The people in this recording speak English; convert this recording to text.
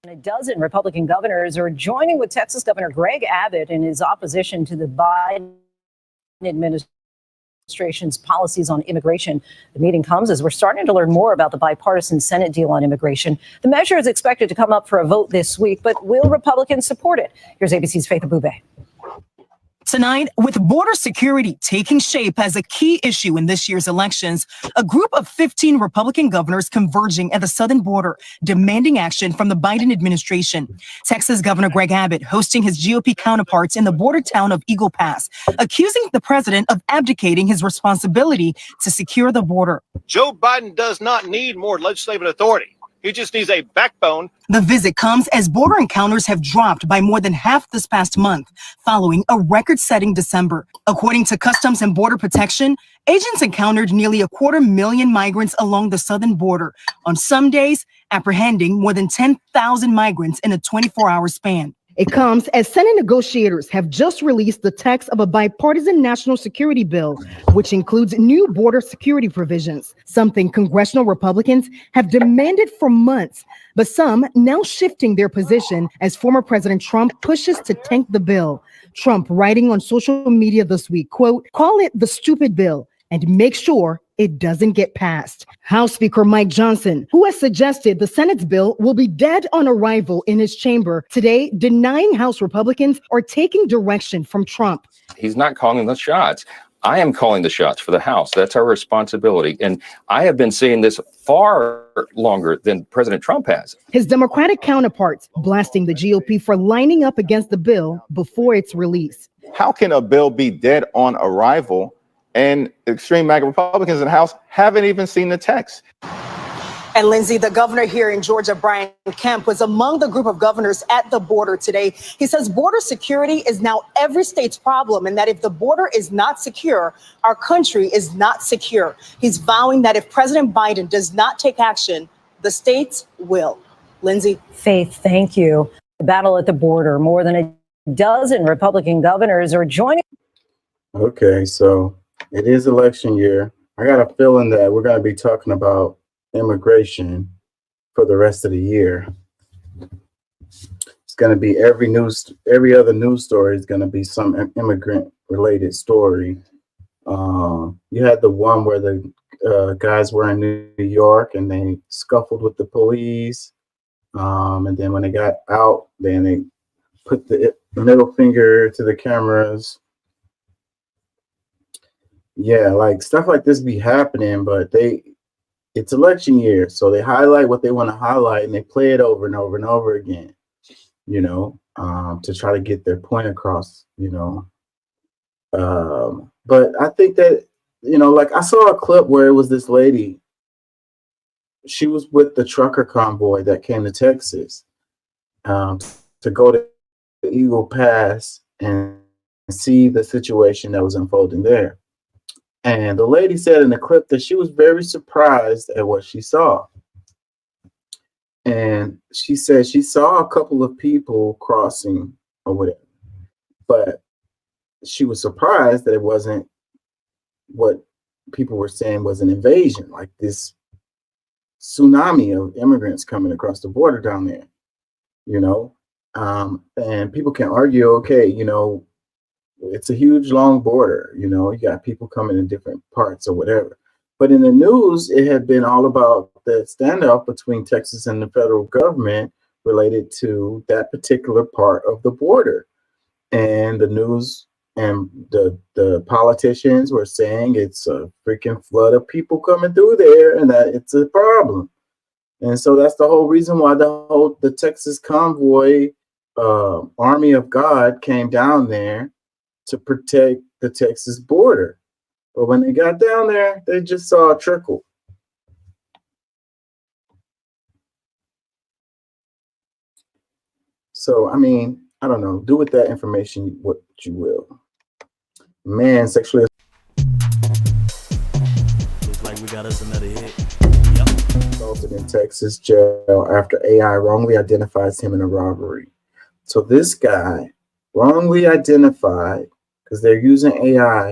A dozen Republican governors are joining with Texas Governor Greg Abbott in his opposition to the Biden administration's policies on immigration. The meeting comes as we're starting to learn more about the bipartisan Senate deal on immigration. The measure is expected to come up for a vote this week, but will Republicans support it? Here's ABC's Faith Abube. Tonight, with border security taking shape as a key issue in this year's elections, a group of 15 Republican governors converging at the southern border, demanding action from the Biden administration. Texas Governor Greg Abbott hosting his GOP counterparts in the border town of Eagle Pass, accusing the president of abdicating his responsibility to secure the border. Joe Biden does not need more legislative authority. He just needs a backbone. The visit comes as border encounters have dropped by more than half this past month, following a record-setting December. According to Customs and Border Protection, agents encountered nearly 250,000 migrants along the southern border, on some days apprehending more than 10,000 migrants in a 24-hour span. It comes as Senate negotiators have just released the text of a bipartisan national security bill, which includes new border security provisions, something congressional Republicans have demanded for months, but some now shifting their position as former President Trump pushes to tank the bill. Trump writing on social media this week, quote, "Call it the stupid bill and make sure it doesn't get passed." House Speaker Mike Johnson, who has suggested the Senate's bill will be dead on arrival in his chamber, today denying House Republicans are taking direction from Trump. He's not calling the shots. I am calling the shots for the House. That's our responsibility. And I have been saying this far longer than President Trump has. His Democratic counterparts blasting the GOP for lining up against the bill before its release. How can a bill be dead on arrival and extreme MAGA Republicans in the House haven't even seen the text? And Lindsay, the governor here in Georgia, Brian Kemp, was among the group of governors at the border today. He says border security is now every state's problem, and that if the border is not secure, our country is not secure. He's vowing that if President Biden does not take action, the states will. Lindsay. Faith, thank you. The battle at the border. More than a dozen Republican governors are joining. Okay, so it is election year. I got a feeling that we're going to be talking about immigration for the rest of the year. It's going to be every other news story is going to be some immigrant related story. You had the one where the guys were in New York and they scuffled with the police. And then when they got out, then they put the middle finger to the cameras. Yeah, like stuff like this be happening, but it's election year, so they highlight what they want to highlight and they play it over and over and over again, to try to get their point across, But I think that, like I saw a clip where it was this lady, she was with the trucker convoy that came to Texas to go to Eagle Pass and see the situation that was unfolding there. And the lady said in the clip that she was very surprised at what she saw. And she said she saw a couple of people crossing or whatever, but she was surprised that it wasn't what people were saying was an invasion, like this tsunami of immigrants coming across the border down there, and people can argue, okay, it's a huge, long border. You got people coming in different parts or whatever. But in the news, it had been all about the standoff between Texas and the federal government related to that particular part of the border. And the news and the politicians were saying it's a freaking flood of people coming through there and that it's a problem. And so that's the whole reason why the Texas convoy, Army of God, came down there to protect the Texas border. But when they got down there, they just saw a trickle. So, I don't know. Do with that information what you will. Man, sexually looks like we got us another hit. assaulted in Texas jail after AI wrongly identifies him in a robbery. So this guy wrongly identified, because they're using AI